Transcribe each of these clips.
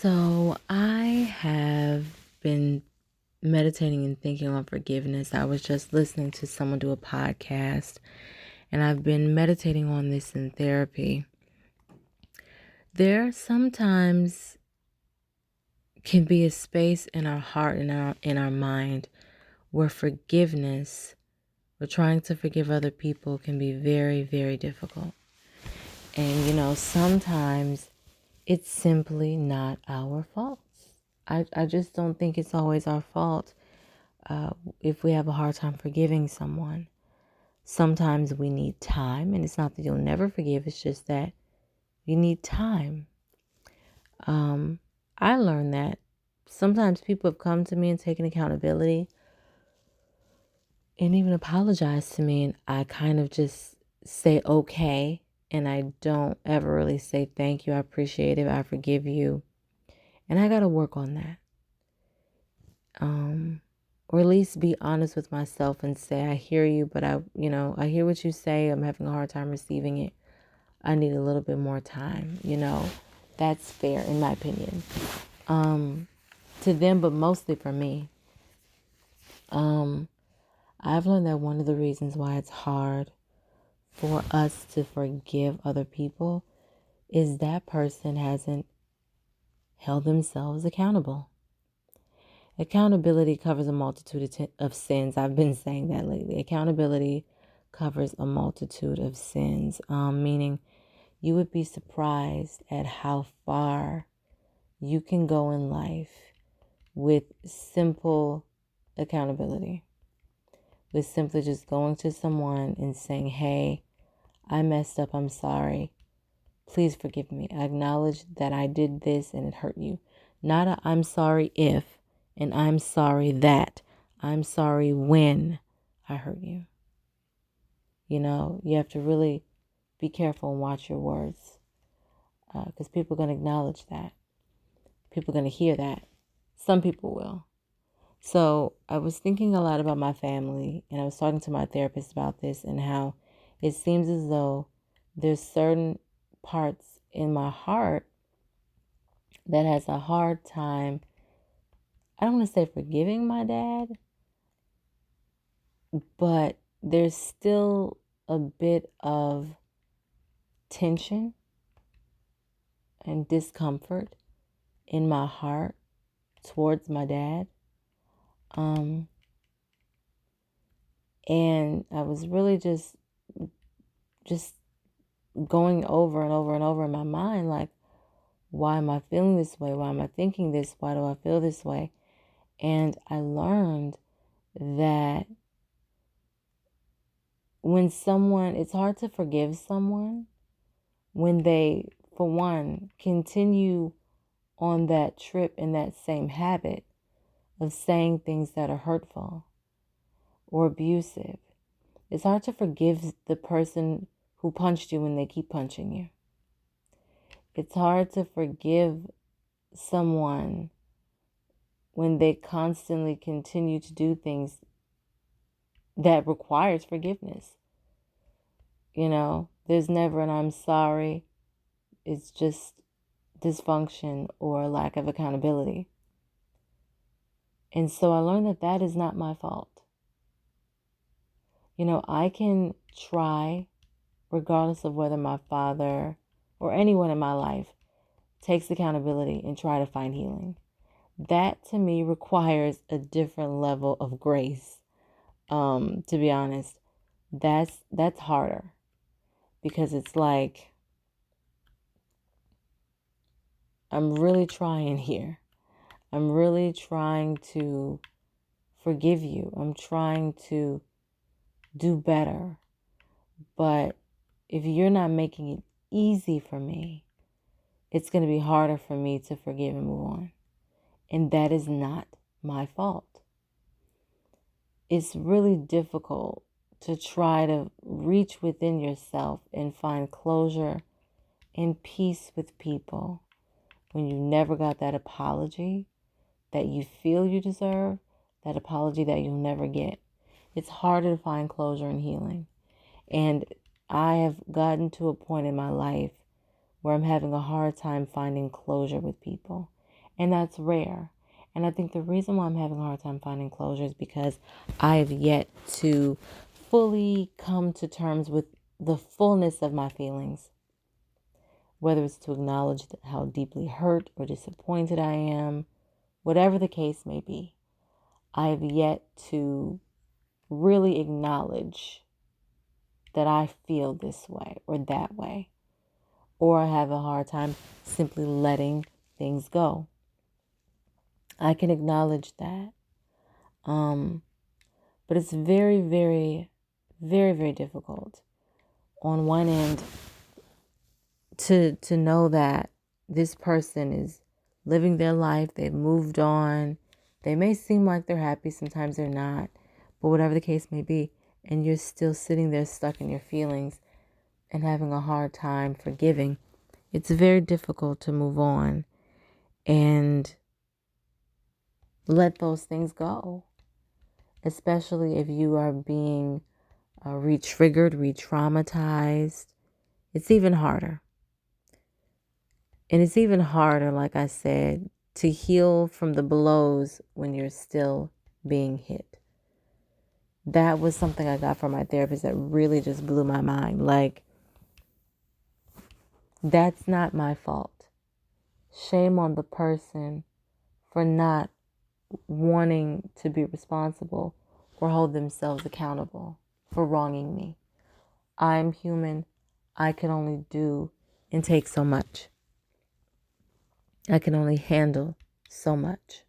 So I have been meditating and thinking on forgiveness. I was just listening to someone do a podcast, and I've been meditating on this in therapy. There sometimes can be a space in our heart and in our mind where forgiveness, or trying to forgive other people, can be very, very difficult. And sometimes it's simply not our fault. I just don't think it's always our fault uh, if we have a hard time forgiving someone. Sometimes we need time, and it's not that you'll never forgive, it's just that you need time. I learned that sometimes people have come to me and taken accountability and even apologized to me, and I kind of just say okay, and I don't ever really say thank you, I appreciate it, I forgive you, and I got to work on that. Or at least be honest with myself and say, I hear you, but I hear what you say. I'm having a hard time receiving it. I need a little bit more time. That's fair in my opinion. To them, but mostly for me. I've learned that one of the reasons why it's hard for us to forgive other people is that person hasn't held themselves accountable. Accountability covers a multitude of sins. I've been saying that lately. Accountability covers a multitude of sins, meaning you would be surprised at how far you can go in life with simple accountability, with simply just going to someone and saying, hey, I messed up. I'm sorry. Please forgive me. I acknowledge that I did this and it hurt you. Not a I'm sorry if, and I'm sorry that. I'm sorry when I hurt you. You have to really be careful and watch your words, because people are going to acknowledge that. People are going to hear that. Some people will. So I was thinking a lot about my family, and I was talking to my therapist about this and how it seems as though there's certain parts in my heart that has a hard time, I don't want to say forgiving my dad, but there's still a bit of tension and discomfort in my heart towards my dad. And I was really just going over and over and over in my mind, like, why am I feeling this way? Why am I thinking this? Why do I feel this way? And I learned that it's hard to forgive someone when they, for one, continue on that trip and that same habit of saying things that are hurtful or abusive. It's hard to forgive the person who punched you when they keep punching you. It's hard to forgive someone when they constantly continue to do things that requires forgiveness. There's never an I'm sorry. It's just dysfunction or lack of accountability. And so I learned that that is not my fault. I can try, regardless of whether my father or anyone in my life takes accountability and try to find healing. That to me requires a different level of grace. To be honest, that's harder, because it's like I'm really trying here. I'm really trying to forgive you. I'm trying to do better. But if you're not making it easy for me, it's going to be harder for me to forgive and move on. And that is not my fault. It's really difficult to try to reach within yourself and find closure and peace with people when you never got that apology that you feel you deserve, that apology that you'll never get. It's harder to find closure and healing. And I have gotten to a point in my life where I'm having a hard time finding closure with people. And that's rare. And I think the reason why I'm having a hard time finding closure is because I have yet to fully come to terms with the fullness of my feelings, whether it's to acknowledge how deeply hurt or disappointed I am, whatever the case may be. I have yet to really acknowledge that I feel this way or that way, or I have a hard time simply letting things go. I can acknowledge that. But it's very, very, very, very difficult on one end to know that this person is living their life, they've moved on. They may seem like they're happy, sometimes they're not, but whatever the case may be, and you're still sitting there stuck in your feelings and having a hard time forgiving. It's very difficult to move on and let those things go, especially if you are being re-triggered, re-traumatized. It's even harder. And it's even harder, like I said, to heal from the blows when you're still being hit. That was something I got from my therapist that really just blew my mind. Like, that's not my fault. Shame on the person for not wanting to be responsible or hold themselves accountable for wronging me. I'm human. I can only do and take so much. I can only handle so much.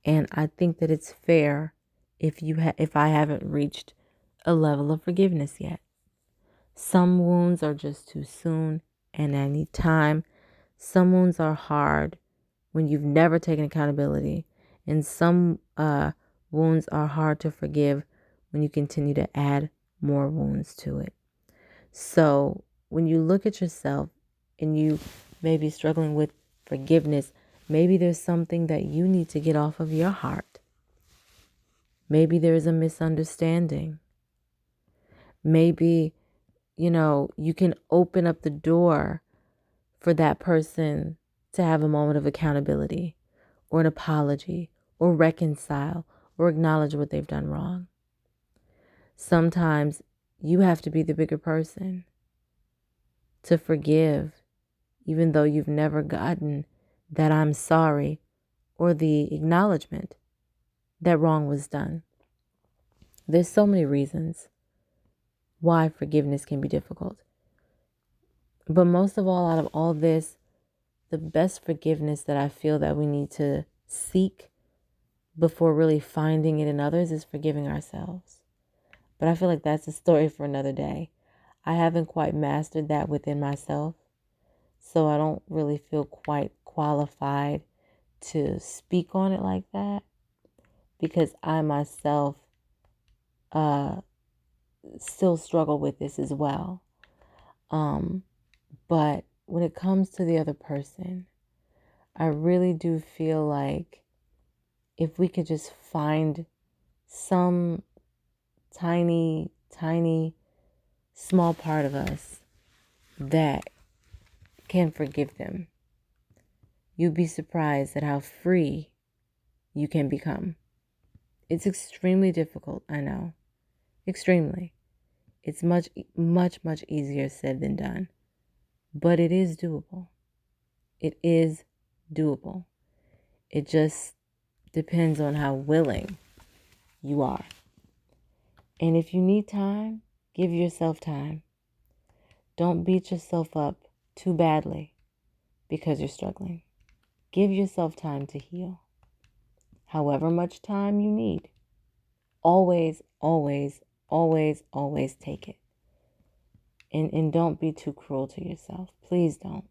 And I think that it's fair if I haven't reached a level of forgiveness yet. Some wounds are just too soon and I need time. Some wounds are hard when you've never taken accountability. And some wounds are hard to forgive when you continue to add more wounds to it. So when you look at yourself and you may be struggling with forgiveness, maybe there's something that you need to get off of your heart. Maybe there is a misunderstanding. Maybe, you can open up the door for that person to have a moment of accountability or an apology or reconcile or acknowledge what they've done wrong. Sometimes you have to be the bigger person to forgive, even though you've never gotten that I'm sorry or the acknowledgement that wrong was done. There's so many reasons why forgiveness can be difficult. But most of all, out of all this, the best forgiveness that I feel that we need to seek before really finding it in others is forgiving ourselves. But I feel like that's a story for another day. I haven't quite mastered that within myself, so I don't really feel quite qualified to speak on it like that, because I myself still struggle with this as well. But when it comes to the other person, I really do feel like if we could just find some tiny, tiny, small part of us that can forgive them, you'd be surprised at how free you can become. It's extremely difficult, I know. Extremely. It's much, much, much easier said than done. But it is doable. It is doable. It just depends on how willing you are. And if you need time, give yourself time. Don't beat yourself up too badly because you're struggling. Give yourself time to heal. However much time you need. Always, always, always, always take it. And don't be too cruel to yourself. Please don't.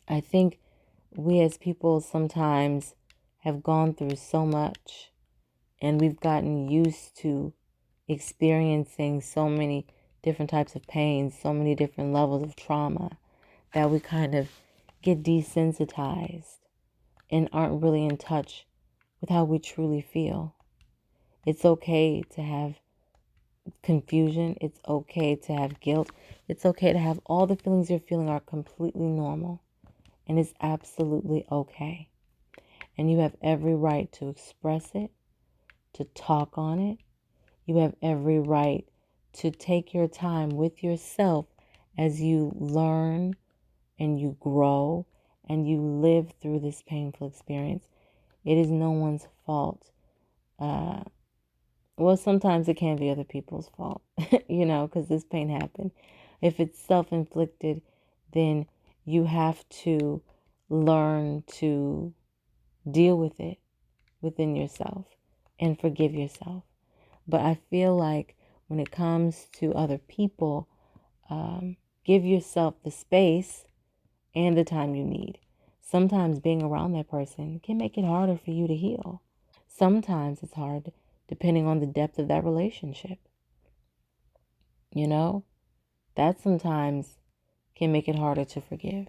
I think we as people sometimes have gone through so much and we've gotten used to experiencing so many different types of pain, so many different levels of trauma, that we kind of get desensitized and aren't really in touch with how we truly feel. It's okay to have confusion. It's okay to have guilt. It's okay to have all the feelings you're feeling are completely normal. And it's absolutely okay. And you have every right to express it, to talk on it. You have every right to take your time with yourself as you learn and you grow and you live through this painful experience. It is no one's fault. Well, sometimes it can be other people's fault, because this pain happened. If it's self-inflicted, then you have to learn to deal with it within yourself and forgive yourself. But I feel like when it comes to other people, give yourself the space and the time you need. Sometimes being around that person can make it harder for you to heal. Sometimes it's hard depending on the depth of that relationship. That sometimes can make it harder to forgive.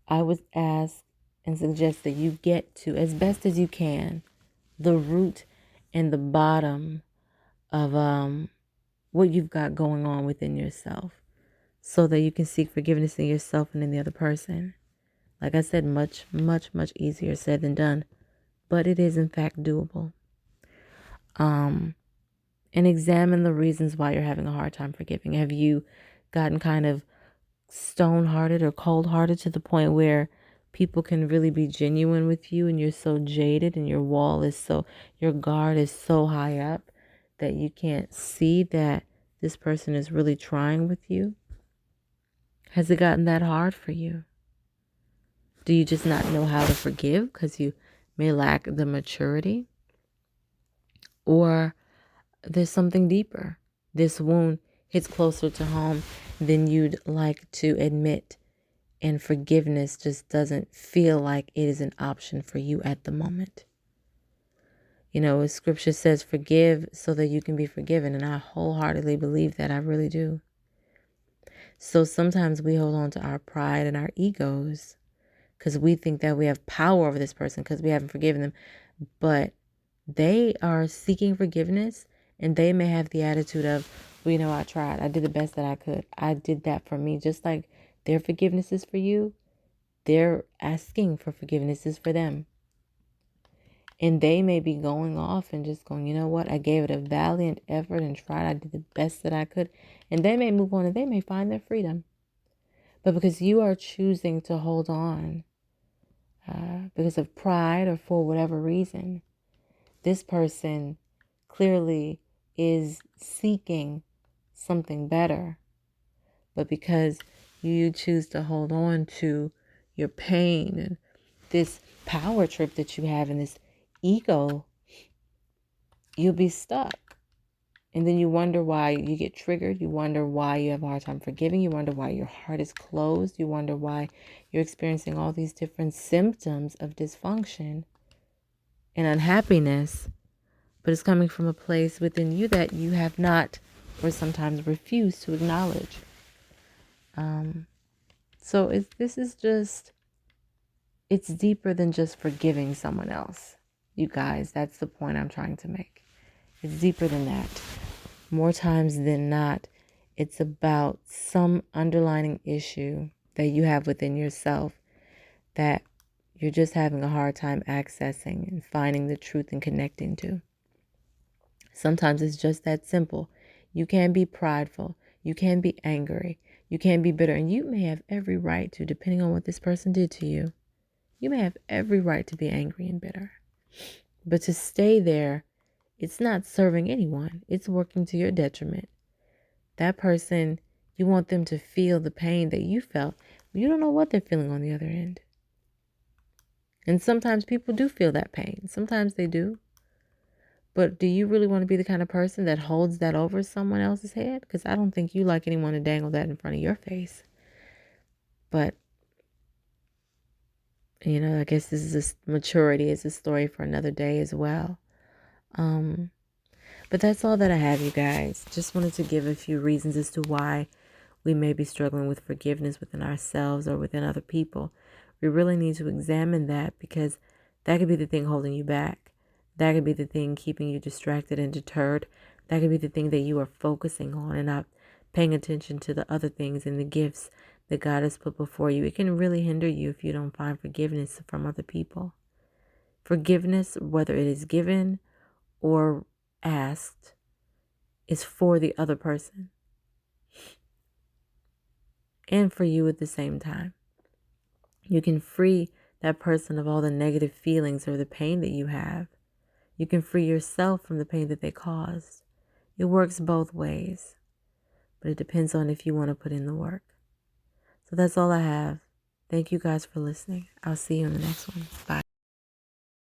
I would ask and suggest that you get to, as best as you can, the root and the bottom of what you've got going on within yourself, so that you can seek forgiveness in yourself and in the other person. Like I said, much, much, much easier said than done, but it is in fact doable. And examine the reasons why you're having a hard time forgiving. Have you gotten kind of stone-hearted or cold-hearted to the point where people can really be genuine with you and you're so jaded and your guard is so high up that you can't see that this person is really trying with you? Has it gotten that hard for you? Do you just not know how to forgive because you may lack the maturity? Or there's something deeper. This wound hits closer to home than you'd like to admit, and forgiveness just doesn't feel like it is an option for you at the moment. As scripture says, forgive so that you can be forgiven, and I wholeheartedly believe that. I really do. So sometimes we hold on to our pride and our egos because we think that we have power over this person because we haven't forgiven them. But they are seeking forgiveness, and they may have the attitude of, well, I tried. I did the best that I could. I did that for me. Just like their forgiveness is for you, their asking for forgiveness is for them. And they may be going off and just going, you know what? I gave it a valiant effort and tried. I did the best that I could. And they may move on and they may find their freedom. But because you are choosing to hold on because of pride or for whatever reason, this person clearly is seeking something better. But because you choose to hold on to your pain and this power trip that you have and this ego, you'll be stuck. And then you wonder why you get triggered. You wonder why you have a hard time forgiving. You wonder why your heart is closed. You wonder why you're experiencing all these different symptoms of dysfunction and unhappiness. But it's coming from a place within you that you have not, or sometimes refuse to acknowledge. It's deeper than just forgiving someone else. You guys, that's the point I'm trying to make. It's deeper than that. More times than not, it's about some underlying issue that you have within yourself that you're just having a hard time accessing and finding the truth and connecting to. Sometimes it's just that simple. You can be prideful. You can be angry. You can be bitter. And you may have every right to, depending on what this person did to you. You may have every right to be angry and bitter. But to stay there, it's not serving anyone. It's working to your detriment. That person, you want them to feel the pain that you felt. You don't know what they're feeling on the other end. And sometimes people do feel that pain. Sometimes they do. But do you really want to be the kind of person that holds that over someone else's head? Because I don't think you like anyone to dangle that in front of your face. But, I guess this is maturity. It's a story for another day as well. But that's all that I have, you guys. Just wanted to give a few reasons as to why we may be struggling with forgiveness within ourselves or within other people. We really need to examine that, because that could be the thing holding you back. That could be the thing keeping you distracted and deterred. That could be the thing that you are focusing on and not paying attention to the other things and the gifts that God has put before you. It can really hinder you if you don't find forgiveness from other people. Forgiveness, whether it is given or asked, is for the other person and for you at the same time. You can free that person of all the negative feelings or the pain that you have. You can free yourself from the pain that they caused. It works both ways, but it depends on if you want to put in the work. So that's all I have. Thank you guys for listening. I'll see you in the next one. Bye.